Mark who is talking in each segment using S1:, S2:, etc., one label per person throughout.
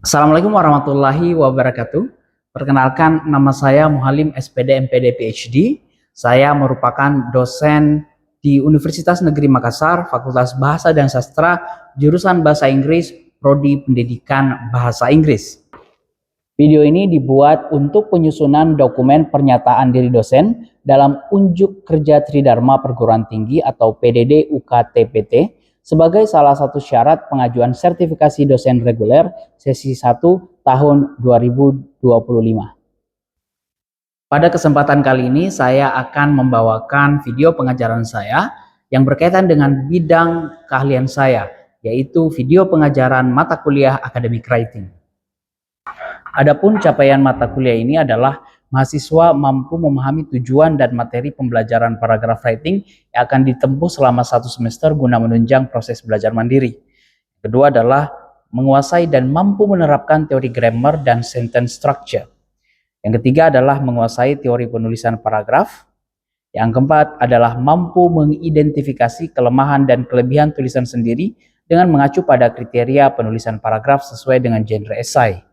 S1: Assalamualaikum warahmatullahi wabarakatuh. Perkenalkan, nama saya Muhalim SPD MPD PhD. Saya merupakan dosen di Universitas Negeri Makassar, Fakultas Bahasa dan Sastra, jurusan Bahasa Inggris, Prodi Pendidikan Bahasa Inggris. Video ini dibuat untuk penyusunan dokumen pernyataan diri dosen dalam Unjuk Kerja Tridharma Perguruan Tinggi atau PDD UKTPT sebagai salah satu syarat pengajuan sertifikasi dosen reguler sesi 1 tahun 2025. Pada kesempatan kali ini saya akan membawakan video pengajaran saya yang berkaitan dengan bidang keahlian saya, yaitu video pengajaran mata kuliah Academic Writing. Adapun capaian mata kuliah ini adalah mahasiswa mampu memahami tujuan dan materi pembelajaran paragraf writing yang akan ditempuh selama 1 semester guna menunjang proses belajar mandiri. Kedua adalah menguasai dan mampu menerapkan teori grammar dan sentence structure. Yang ketiga adalah menguasai teori penulisan paragraf. Yang keempat adalah mampu mengidentifikasi kelemahan dan kelebihan tulisan sendiri dengan mengacu pada kriteria penulisan paragraf sesuai dengan genre esai.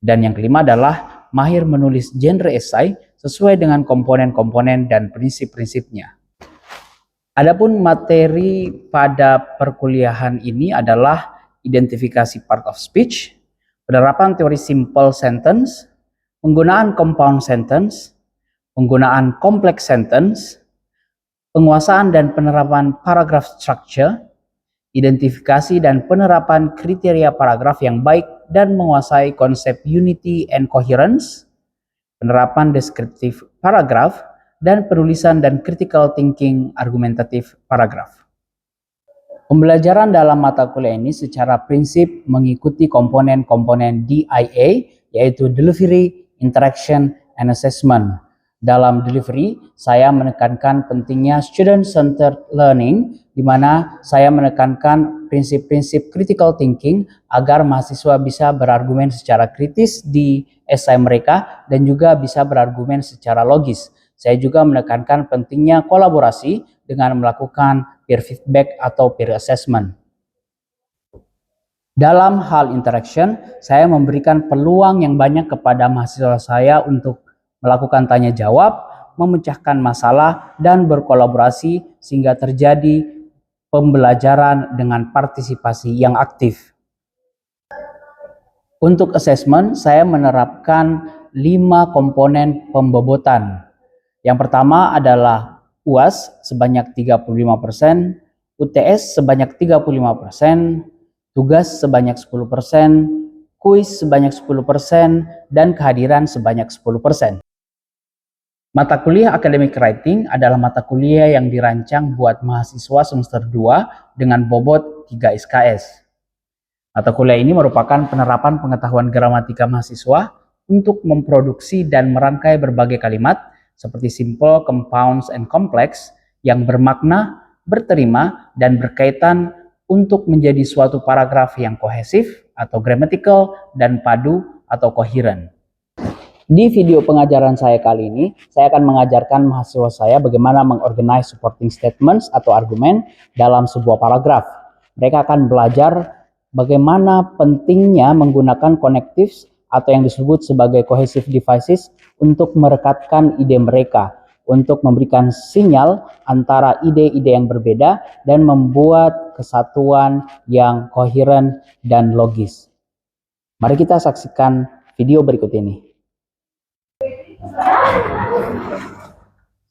S1: Dan yang kelima adalah mahir menulis genre esai sesuai dengan komponen-komponen dan prinsip-prinsipnya. Adapun materi pada perkuliahan ini adalah identifikasi part of speech, penerapan teori simple sentence, penggunaan compound sentence, penggunaan complex sentence, penguasaan dan penerapan paragraph structure, identifikasi dan penerapan kriteria paragraf yang baik dan menguasai konsep unity and coherence, penerapan deskriptif paragraf, dan penulisan dan critical thinking argumentatif paragraf. Pembelajaran dalam mata kuliah ini secara prinsip mengikuti komponen-komponen DIA, yaitu Delivery, Interaction, and Assessment. Dalam delivery, saya menekankan pentingnya student-centered learning, di mana saya menekankan prinsip-prinsip critical thinking agar mahasiswa bisa berargumen secara kritis di esai mereka dan juga bisa berargumen secara logis. Saya juga menekankan pentingnya kolaborasi dengan melakukan peer feedback atau peer assessment. Dalam hal interaction, saya memberikan peluang yang banyak kepada mahasiswa saya untuk melakukan tanya jawab, memecahkan masalah, dan berkolaborasi sehingga terjadi pembelajaran dengan partisipasi yang aktif. Untuk assessment, saya menerapkan 5 komponen pembobotan. Yang pertama adalah UAS sebanyak 35%, UTS sebanyak 35%, tugas sebanyak 10%, kuis sebanyak 10%, dan kehadiran sebanyak 10%. Mata kuliah Academic Writing adalah mata kuliah yang dirancang buat mahasiswa semester 2 dengan bobot 3 SKS. Mata kuliah ini merupakan penerapan pengetahuan gramatika mahasiswa untuk memproduksi dan merangkai berbagai kalimat seperti simple, compounds, and complex yang bermakna, berterima, dan berkaitan untuk menjadi suatu paragraf yang kohesif atau grammatical dan padu atau coherent. Di video pengajaran saya kali ini, saya akan mengajarkan mahasiswa saya bagaimana mengorganize supporting statements atau argumen dalam sebuah paragraf. Mereka akan belajar bagaimana pentingnya menggunakan connectives atau yang disebut sebagai cohesive devices untuk merekatkan ide mereka, untuk memberikan sinyal antara ide-ide yang berbeda dan membuat kesatuan yang koheren dan logis. Mari kita saksikan video berikut ini.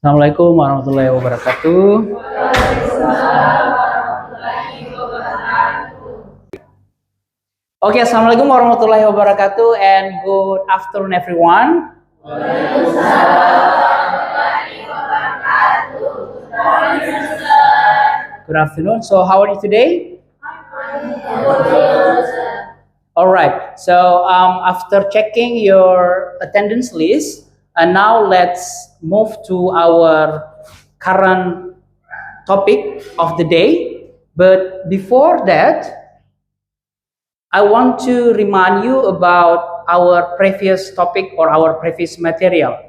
S1: Assalamualaikum warahmatullahi wabarakatuh. Oke, assalamualaikum warahmatullahi wabarakatuh and good afternoon everyone. Good afternoon. So how are you today? Alright, so after checking your attendance list, and now let's move to our current topic of the day. But before that, I want to remind you about our previous topic or our previous material.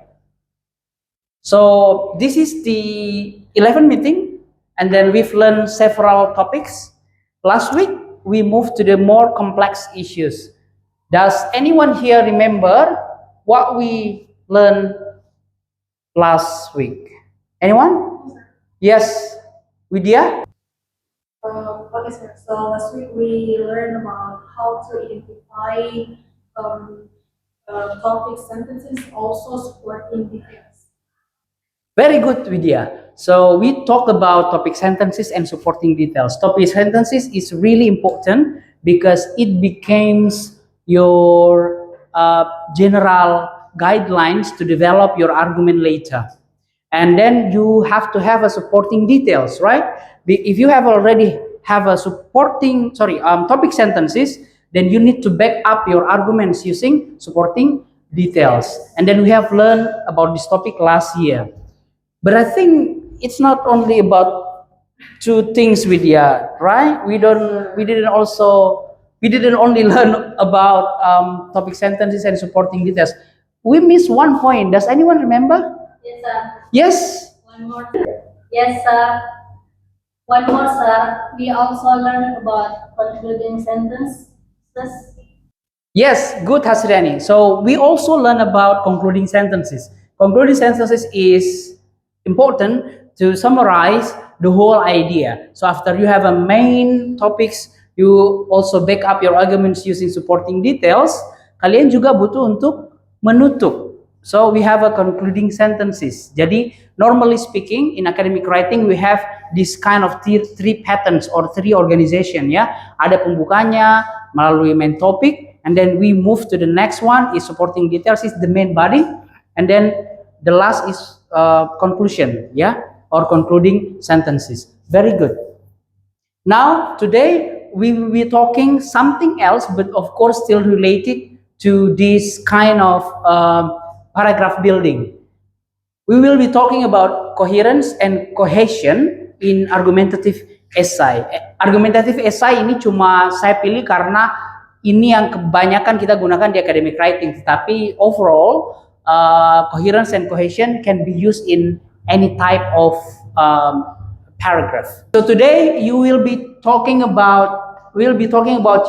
S1: So this is the 11th meeting, and then we've learned several topics. Last week, we moved to the more complex issues. Does anyone here remember what we learned last week? Anyone? Yes, Widya?
S2: Okay, sir. So last week we learned about how to identify um, topic sentences, also supporting details.
S1: Very good, Widya. So we talk about topic sentences and supporting details. Topic sentences is really important because it becomes your general guidelines to develop your argument later. And then you have to have a supporting details, right? If you have already have a supporting, topic sentences, then you need to back up your arguments using supporting details. And then we have learned about this topic last year. But I think it's not only about two things, Vidya, right? We didn't only learn about topic sentences and supporting details. We missed one point. Does anyone remember?
S2: Yes, sir.
S1: Yes.
S2: One more. Yes, sir. One more, sir. We also learned about concluding sentences.
S1: Yes, good, Hasriani. So we also learn about concluding sentences. Concluding sentences is important to summarize the whole idea. So after you have a main topics, you also back up your arguments using supporting details. Kalian juga butuh untuk menutup. So we have a concluding sentences. Jadi normally speaking in academic writing we have this kind of three patterns or three organization ya. Ada pembukanya melalui main topic, and then we move to the next one is supporting details is the main body, and then the last is conclusion ya, or concluding sentences. Very good. Now today we will be talking something else, but of course still related to this kind of paragraph building. We will be talking about coherence and cohesion in argumentative essay. Argumentative essay ini cuma saya pilih karena ini yang kebanyakan kita gunakan di academic writing. Tetapi overall, coherence and cohesion can be used in any type of paragraph. So today you will be talking about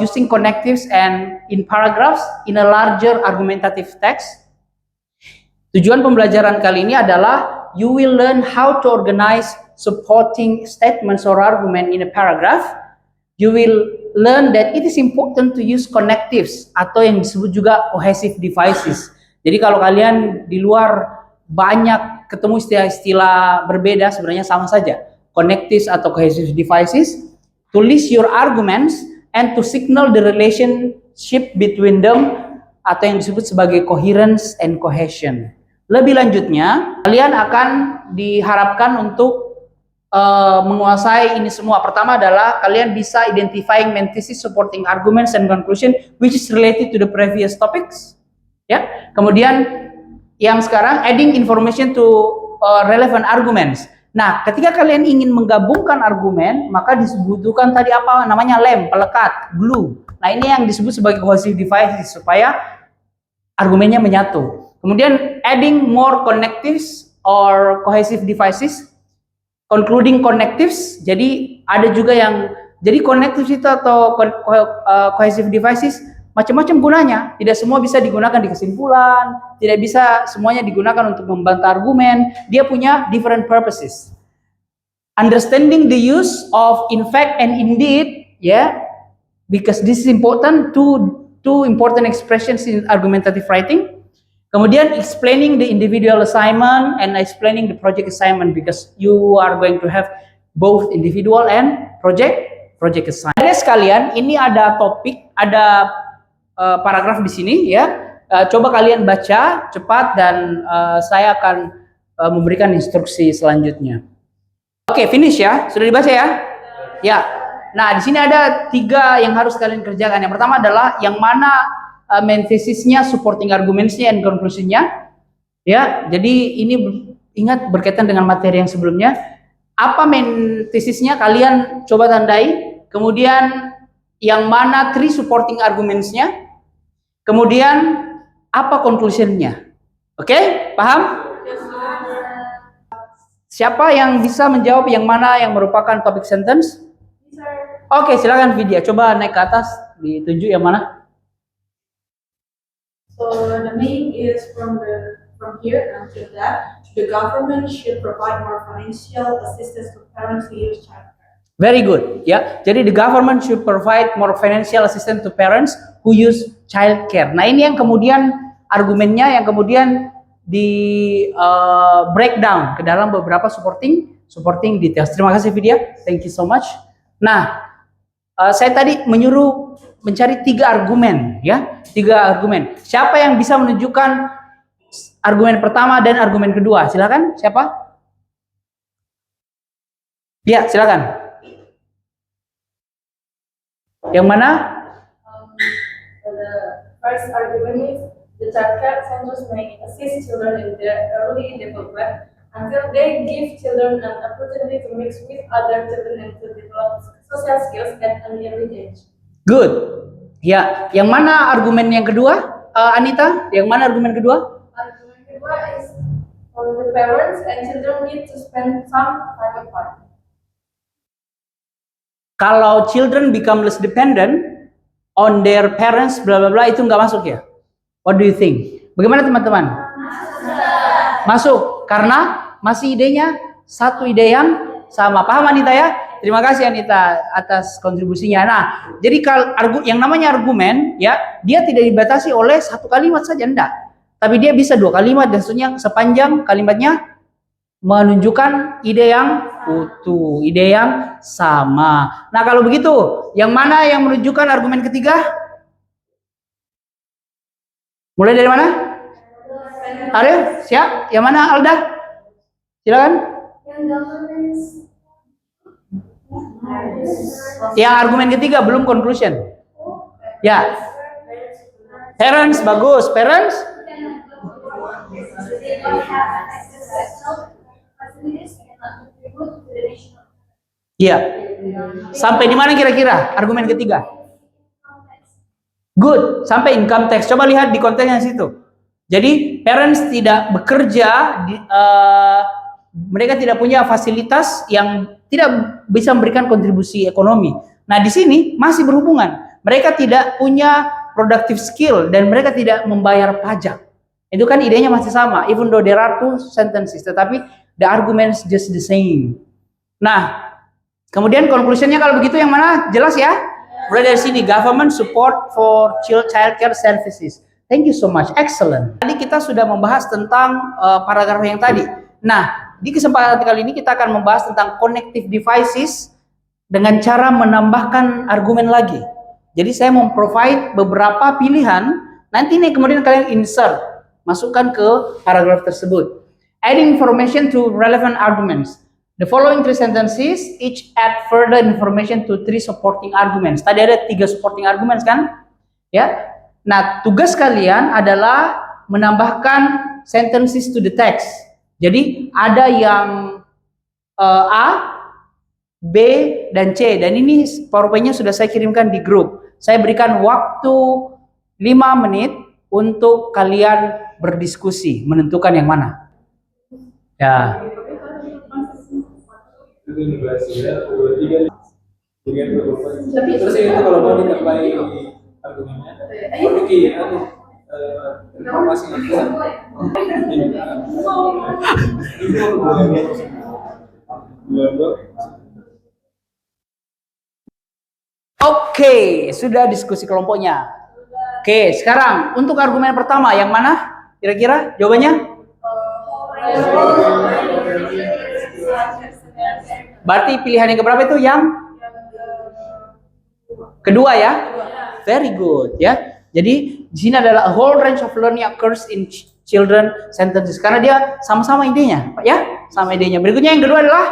S1: using connectives and in paragraphs in a larger argumentative text. Tujuan pembelajaran kali ini adalah you will learn how to organize supporting statements or argument in a paragraph. You will learn that it is important to use connectives atau yang disebut juga cohesive devices. Jadi kalau kalian di luar banyak ketemu istilah-istilah berbeda, sebenarnya sama saja. Connectives atau cohesive devices to list your arguments and to signal the relationship between them atau yang disebut sebagai coherence and cohesion. Lebih lanjutnya, kalian akan diharapkan untuk menguasai ini semua. Pertama adalah kalian bisa identifying main thesis, supporting arguments, and conclusion which is related to the previous topics. Ya. Kemudian yang sekarang adding information to relevant arguments. Nah, ketika kalian ingin menggabungkan argumen, maka dibutuhkan tadi apa namanya lem, pelekat, glue. Nah, ini yang disebut sebagai cohesive devices supaya argumennya menyatu. Kemudian adding more connectives or cohesive devices, concluding connectives. Jadi ada juga yang jadi connectives itu atau cohesive devices macam-macam gunanya. Tidak semua bisa digunakan di kesimpulan, tidak bisa semuanya digunakan untuk membantah argumen. Dia punya different purposes. Understanding the use of in fact and indeed, yeah, because this is important. Two important expressions in argumentative writing. Kemudian explaining the individual assignment and explaining the project assignment because you are going to have both individual and project assignment. Jadi sekalian, ini ada topik, ada paragraf di sini ya. Coba kalian baca cepat dan saya akan memberikan instruksi selanjutnya. Oke, finish ya. Sudah dibaca ya? Ya. Nah, di sini ada 3 yang harus kalian kerjakan. Yang pertama adalah yang mana main thesisnya, supporting argumentsnya, and conclusionnya. Ya, jadi ini ingat berkaitan dengan materi yang sebelumnya. Apa main thesisnya kalian coba tandai. Kemudian yang mana 3 supporting argumentsnya. Kemudian apa conclusionnya. Oke, paham? Siapa yang bisa menjawab yang mana yang merupakan topic sentence? Oke, silakan Vidya. Coba naik ke atas, ditunjuk yang mana?
S2: So the main is from here until that, the government should provide more financial assistance to parents who use childcare.
S1: Very good, ya. Jadi the government should provide more financial assistance to parents who use childcare. Nah ini yang kemudian argumennya yang kemudian di breakdown ke dalam beberapa supporting details. Terima kasih Vidya, thank you so much. Nah, saya tadi menyuruh mencari 3 argumen, ya, 3 argumen. Siapa yang bisa menunjukkan argumen pertama dan argumen kedua? Silakan, siapa? Ya, silakan. Yang mana?
S2: The first argument is the childcare centers may assist children in their early development until they give children an opportunity to mix with other children and to develop social skills at an early age.
S1: Good. Ya, yang mana argumen yang kedua, Anita? Yang mana argumen kedua?
S2: Argument kedua is the parents and children need to spend some time apart.
S1: Kalau children become less dependent on their parents, bla bla bla, itu nggak masuk ya? What do you think? Bagaimana teman-teman? Masuk, karena masih idenya satu ide yang sama. Paham Anita ya? Terima kasih Anita atas kontribusinya. Nah, jadi kalau yang namanya argumen, ya, dia tidak dibatasi oleh satu kalimat saja, enggak. Tapi dia bisa 2 kalimat dan sepanjang kalimatnya menunjukkan ide yang utuh, ide yang sama. Nah, kalau begitu, yang mana yang menunjukkan argumen ketiga? Mulai dari mana? Ariel, siap? Yang mana Alda? Silakan. Yang argumen ketiga belum conclusion. Ya. Parents bagus, parents. Iya. Sampai di mana kira-kira argumen ketiga? Good, sampai income tax. Coba lihat di konteksnya situ. Jadi parents tidak bekerja, mereka tidak punya fasilitas yang tidak bisa memberikan kontribusi ekonomi. Nah di sini masih berhubungan. Mereka tidak punya productive skill dan mereka tidak membayar pajak. Itu kan idenya masih sama. Even though there are 2 sentences, tetapi the arguments just the same. Nah, kemudian conclusionnya kalau begitu yang mana? Jelas ya? Mulai dari sini, government support for childcare services. Thank you so much, excellent. Tadi kita sudah membahas tentang paragraf yang tadi. Nah, di kesempatan kali ini kita akan membahas tentang connective devices dengan cara menambahkan argumen lagi. Jadi saya memprovide beberapa pilihan, nanti nih kemudian kalian insert, masukkan ke paragraf tersebut. Adding information to relevant arguments. The following 3 sentences each add further information to 3 supporting arguments. Tadi ada 3 supporting arguments kan? Ya. Nah, tugas kalian adalah menambahkan sentences to the text. Jadi ada yang A, B, dan C. Dan ini PowerPoint-nya sudah saya kirimkan di grup. Saya berikan waktu 5 menit untuk kalian berdiskusi, menentukan yang mana. Ya.
S3: Terus itu kalau mau dikapai argumennya, informasi
S1: Oke, sudah diskusi kelompoknya. Oke, sekarang untuk argumen pertama yang mana? Kira-kira jawabannya? Berarti pilihan yang keberapa itu? Yang kedua ya? Very good ya. Jadi di sini adalah a whole range of learning occurs in children sentences karena dia sama-sama idenya, Pak ya? Sama idenya. Berikutnya yang kedua adalah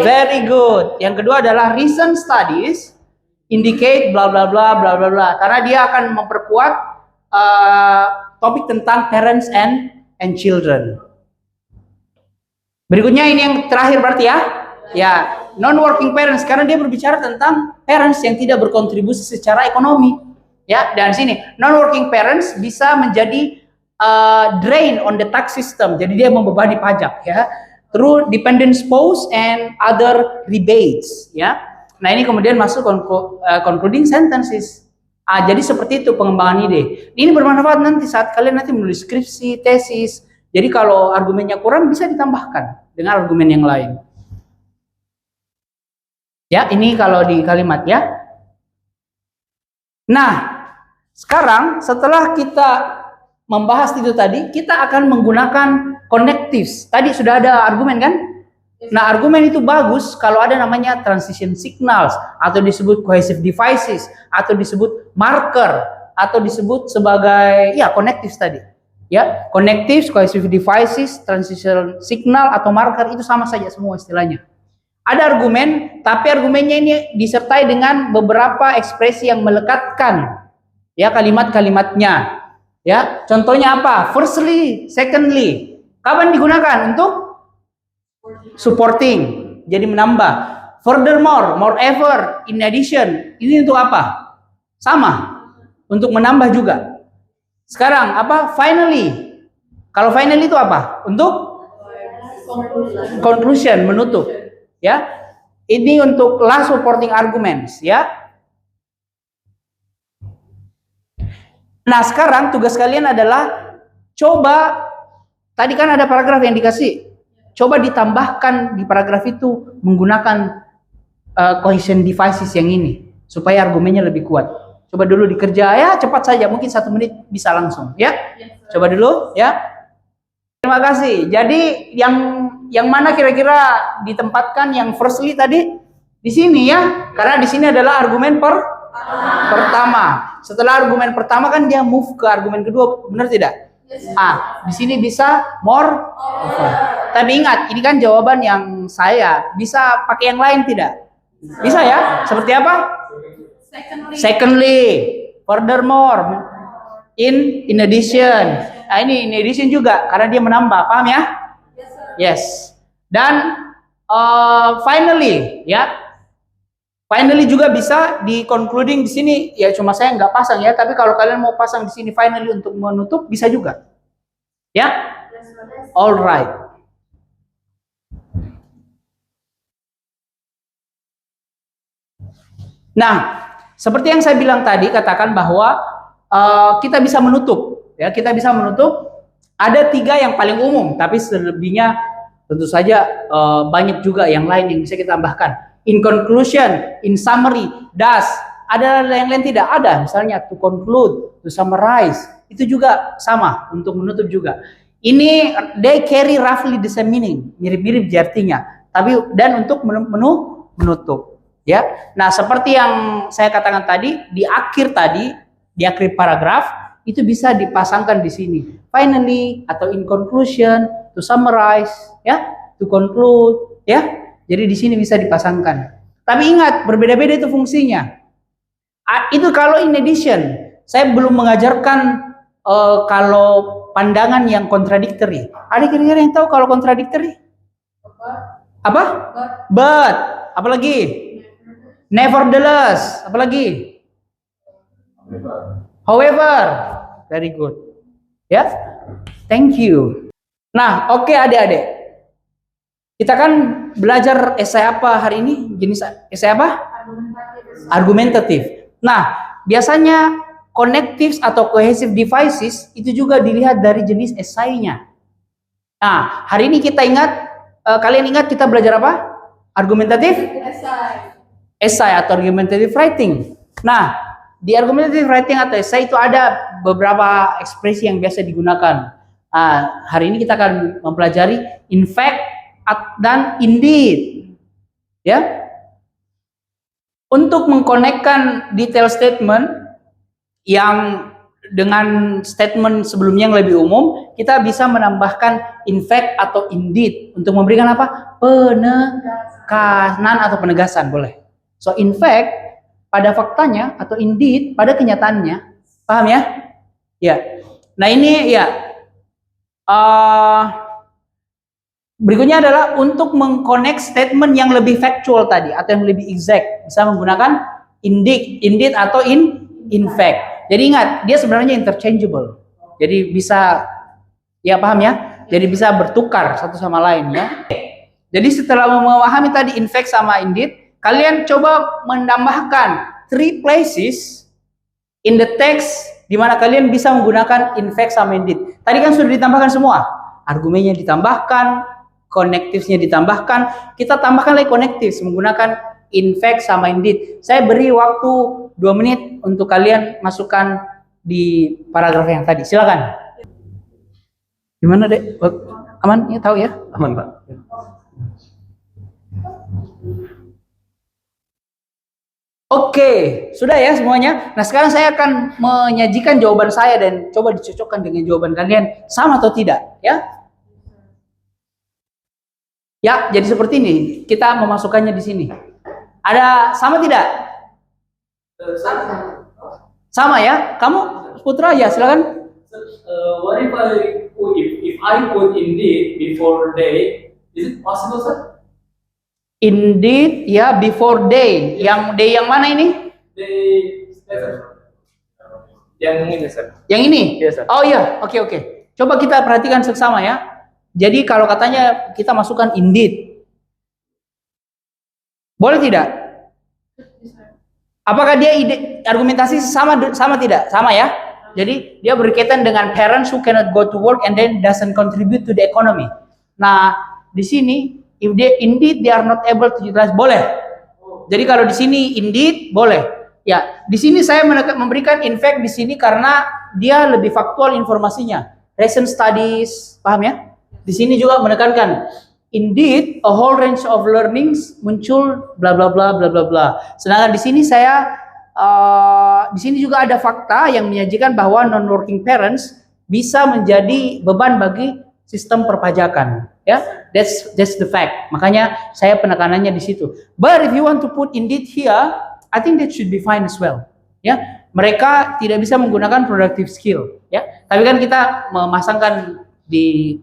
S1: very good. Yang kedua adalah recent studies indicate bla bla bla bla bla bla. Karena dia akan memperkuat topik tentang parents and children. Berikutnya ini yang terakhir berarti ya. Ya, non-working parents karena dia berbicara tentang parents yang tidak berkontribusi secara ekonomi. Ya, dan sini non-working parents bisa menjadi drain on the tax system. Jadi dia membebani pajak ya. Through dependent spouse and other rebates ya. Nah, ini kemudian masuk concluding sentences. Jadi seperti itu pengembangan ide. Ini bermanfaat nanti saat kalian nanti menulis skripsi, tesis. Jadi kalau argumennya kurang bisa ditambahkan dengan argumen yang lain. Ya, ini kalau di kalimat ya. Nah, sekarang setelah kita membahas itu tadi, kita akan menggunakan connectives. Tadi sudah ada argumen kan? Nah, argumen itu bagus kalau ada namanya transition signals, atau disebut cohesive devices, atau disebut marker, atau disebut sebagai ya connectives tadi. Ya, connectives, cohesive devices, transition signal atau marker itu sama saja semua istilahnya. Ada argumen, tapi argumennya ini disertai dengan beberapa ekspresi yang melekatkan ya kalimat-kalimatnya. Ya, contohnya apa? Firstly, secondly. Kapan digunakan? Untuk supporting, jadi menambah. Furthermore, moreover, in addition. Ini untuk apa? Sama, untuk menambah juga. Sekarang apa? Finally. Kalau finally itu apa? Untuk conclusion, menutup. Ya, ini untuk last supporting arguments. Ya. Nah, sekarang tugas kalian adalah coba, tadi kan ada paragraf yang dikasih. Coba ditambahkan di paragraf itu menggunakan cohesion devices yang ini supaya argumennya lebih kuat. Coba dulu dikerja ya, cepat saja, mungkin 1 menit bisa langsung ya. Coba dulu ya. Terima kasih. Jadi yang mana kira-kira ditempatkan yang firstly tadi? Di sini ya, karena di sini adalah argumen pertama. Setelah argumen pertama kan dia move ke argumen kedua, benar tidak? Di sini bisa more. Tapi ingat, ini kan jawaban yang saya. Bisa pakai yang lain tidak? Bisa ya? Seperti apa? Secondly, furthermore, in addition. Nah, ini in addition juga karena dia menambah, paham ya? Yes. Dan finally, ya. Finally juga bisa di concluding di sini. Ya cuma saya nggak pasang ya, tapi kalau kalian mau pasang di sini finally untuk menutup bisa juga. Ya? Alright. Nah, seperti yang saya bilang tadi, katakan bahwa kita bisa menutup. Ya, kita bisa menutup. Ada 3 yang paling umum, tapi selebihnya tentu saja banyak juga yang lain yang bisa kita tambahkan. In conclusion, in summary, thus. Ada yang lain tidak? Ada. Misalnya to conclude, to summarize. Itu juga sama untuk menutup juga. Ini they carry roughly the same meaning, mirip-mirip artinya. Tapi dan untuk menutup, ya. Nah, seperti yang saya katakan tadi, di akhir paragraf itu bisa dipasangkan di sini. Finally atau in conclusion, to summarize, ya, to conclude, ya. Jadi di sini bisa dipasangkan. Tapi ingat, berbeda-beda itu fungsinya. Itu kalau in addition. Saya belum mengajarkan kalau pandangan yang contradictory. Ada kira-kira yang tahu kalau contradictory? Apa? But. Apalagi? Nevertheless. Apalagi? However. Very good. Ya. Thank you. Nah, oke adik-adik. Kita kan belajar esai apa hari ini? Jenis esai apa? Argumentatif. Nah, biasanya connectives atau cohesive devices itu juga dilihat dari jenis esainya. Nah, hari ini kita kalian ingat kita belajar apa? Argumentatif? Esai atau argumentative writing. Nah, di argumentative writing atau esai itu ada beberapa ekspresi yang biasa digunakan. Hari ini kita akan mempelajari in fact dan indeed, ya. Untuk mengkonekkan detail statement yang dengan statement sebelumnya yang lebih umum, kita bisa menambahkan in fact atau indeed untuk memberikan apa? Penekanan atau penegasan, boleh. So in fact pada faktanya atau indeed pada kenyataannya, paham ya? Ya. Nah ini ya. Berikutnya adalah untuk mengconnect statement yang lebih factual tadi atau yang lebih exact, bisa menggunakan indeed atau in fact. Jadi ingat, dia sebenarnya interchangeable. Jadi bisa, ya paham ya? Jadi bisa bertukar satu sama lain ya. Jadi setelah memahami tadi in fact sama indeed, kalian coba menambahkan 3 places in the text di mana kalian bisa menggunakan in fact sama indeed. Tadi kan sudah ditambahkan semua. Argumennya ditambahkan, connectives-nya ditambahkan, kita tambahkan lagi connectives menggunakan in fact sama indeed. Saya beri waktu 2 menit untuk kalian masukkan di paragraf yang tadi. Silakan. Gimana, Dek? Aman? Ya, tahu ya?
S3: Aman, Pak.
S1: Oke, sudah ya semuanya. Nah, sekarang saya akan menyajikan jawaban saya dan coba dicocokkan dengan jawaban kalian, sama atau tidak, ya? Ya, jadi seperti ini. Kita memasukkannya di sini. Ada sama tidak? Sama ya? Kamu Putra ya, silakan.
S3: What if I put indeed before day? Is it possible, sir?
S1: Indeed, ya, before day. Yang day yang mana ini?
S3: Day, yang ini, sir.
S1: Yang ini?
S3: Yes, sir.
S1: Oh iya, oke. Coba kita perhatikan seksama ya. Jadi kalau katanya kita masukkan indeed, boleh tidak? Apakah dia argumentasi sama tidak? Sama ya. Jadi dia berkaitan dengan parents who cannot go to work and then doesn't contribute to the economy. Nah, di sini if they indeed they are not able to utilize, boleh. Jadi kalau di sini indeed boleh. Ya, di sini saya memberikan in fact di sini karena dia lebih faktual informasinya. Recent studies, paham ya? Di sini juga menekankan indeed a whole range of learnings muncul bla bla bla bla bla bla. Sedangkan di sini saya di sini juga ada fakta yang menyajikan bahwa non-working parents bisa menjadi beban bagi sistem perpajakan. Ya, that's the fact. Makanya saya penekanannya di situ. But if you want to put indeed here, I think that should be fine as well. Ya, mereka tidak bisa menggunakan productive skill. Ya, tapi kan kita memasangkan di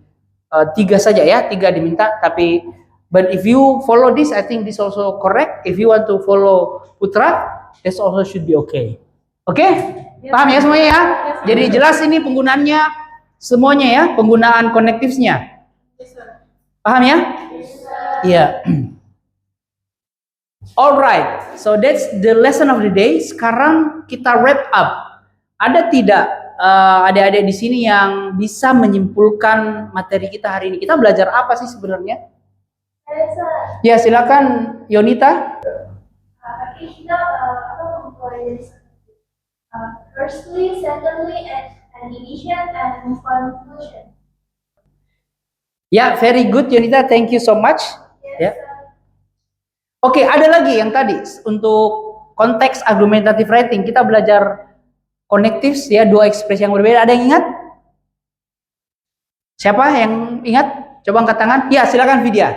S1: 3 saja ya, 3 diminta. Tapi but if you follow this, I think this also correct. If you want to follow Putra, this also should be okay. Oke? Paham ya semuanya ya? Jadi jelas ini penggunaannya semuanya ya, penggunaan connectives-nya. Paham ya? Iya. Alright, so that's the lesson of the day. Sekarang kita wrap up. Ada tidak adik-adik di sini yang bisa menyimpulkan materi kita hari ini? Kita belajar apa sih sebenarnya? Ya, silakan Yonita.
S4: Kita firstly, secondly, and division and conclusion.
S1: Ya, very good Yonita, thank you so much. Ya. Oke, ada lagi yang tadi untuk konteks argumentative writing kita belajar connectives ya, 2 ekspresi yang berbeda. Ada yang ingat? Siapa yang ingat? Coba angkat tangan. Ya, silakan Vidya.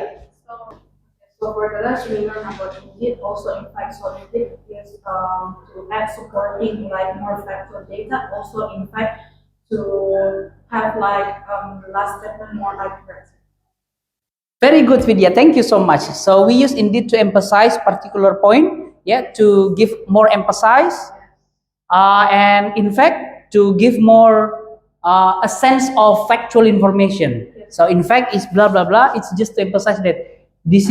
S2: So for the last we learn about indeed, also in fact, so indeed is to add supporting like more factual data, also in fact to have like the last statement more like present.
S1: Very good Vidya, thank you so much. So we use indeed to emphasize particular point, yeah, to give more emphasis, and in fact to give more a sense of factual information. So in fact it's blah blah blah. It's just to emphasize that this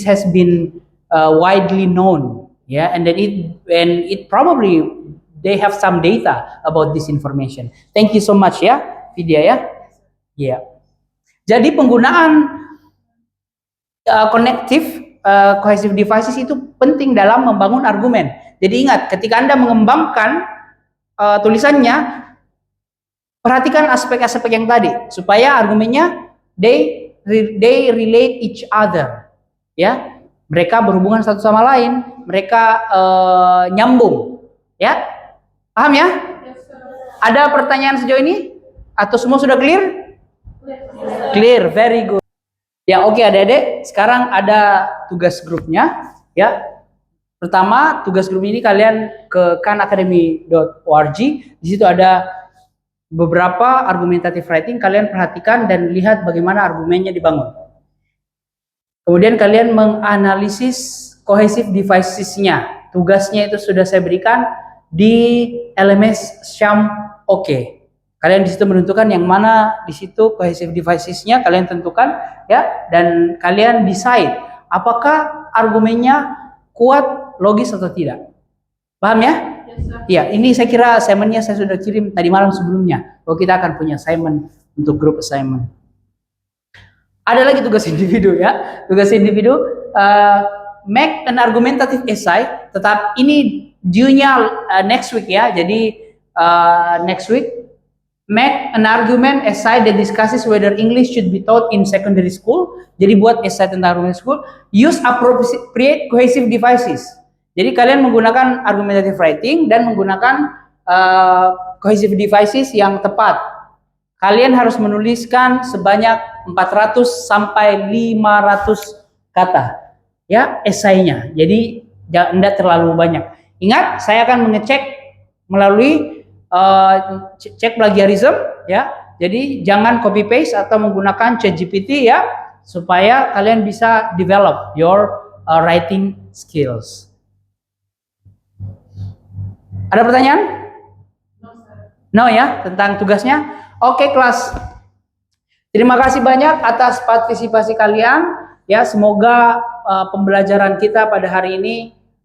S1: has been widely known, yeah, and then it probably they have some data about this information. Thank you so much ya Vidya ya. Yeah. Jadi penggunaan connective cohesive devices itu penting dalam membangun argumen. Jadi ingat, ketika Anda mengembangkan tulisannya, perhatikan aspek-aspek yang tadi supaya argumennya they relate each other, ya, mereka berhubungan satu sama lain, mereka nyambung, ya, paham ya? Ada pertanyaan sejauh ini atau semua sudah clear? Clear, very good. Ya, oke adik-adik, sekarang ada tugas grupnya, ya. Pertama, tugas grup ini kalian ke khanacademy.org. Di situ ada beberapa argumentative writing, kalian perhatikan dan lihat bagaimana argumennya dibangun. Kemudian kalian menganalisis cohesive devices-nya. Tugasnya itu sudah saya berikan di LMS Syam. Oke. Kalian di situ menentukan yang mana di situ cohesive devices-nya kalian tentukan ya, dan kalian decide apakah argumennya kuat, logis atau tidak. Paham ya?
S2: Yes, sir.
S1: Ya, ini saya kira assignment-nya saya sudah kirim tadi malam sebelumnya. Bahwa kita akan punya assignment untuk group assignment. Ada lagi tugas individu ya. Tugas individu, make an argumentative essay. Tetap ini due-nya next week ya. Jadi next week, make an argument essay that discusses whether English should be taught in secondary school. Jadi buat essay tentang secondary school. Use appropriate cohesive devices. Jadi kalian menggunakan argumentative writing dan menggunakan cohesive devices yang tepat. Kalian harus menuliskan sebanyak 400 sampai 500 kata ya esainya. Jadi tidak terlalu banyak. Ingat, saya akan mengecek melalui cek plagiarism ya. Jadi jangan copy paste atau menggunakan ChatGPT ya, supaya kalian bisa develop your writing skills. Ada pertanyaan? No ya, tentang tugasnya. Oke kelas. Terima kasih banyak atas partisipasi kalian ya. Semoga pembelajaran kita pada hari ini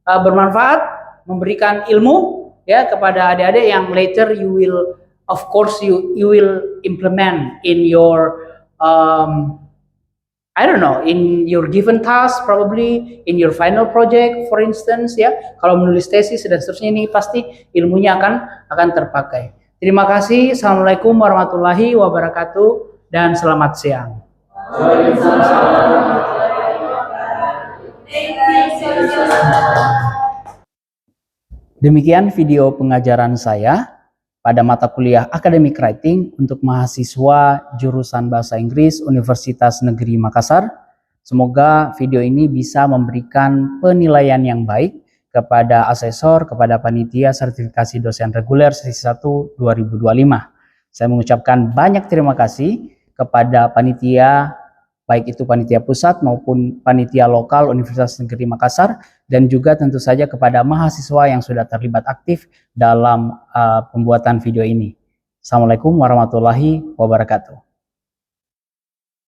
S1: bermanfaat, memberikan ilmu ya kepada adik-adik yang later you will, of course you will implement in your I don't know, in your given task, probably in your final project for instance ya. Kalau menulis tesis dan seterusnya, ini pasti ilmunya akan terpakai. Terima kasih. Assalamualaikum warahmatullahi wabarakatuh dan selamat siang. Demikian video pengajaran saya pada mata kuliah Academic Writing untuk mahasiswa jurusan Bahasa Inggris Universitas Negeri Makassar. Semoga video ini bisa memberikan penilaian yang baik kepada asesor, kepada panitia sertifikasi dosen reguler sesi 1 2025. Saya mengucapkan banyak terima kasih kepada panitia, baik itu panitia pusat maupun panitia lokal Universitas Negeri Makassar, dan juga tentu saja kepada mahasiswa yang sudah terlibat aktif dalam pembuatan video ini. Assalamualaikum warahmatullahi wabarakatuh.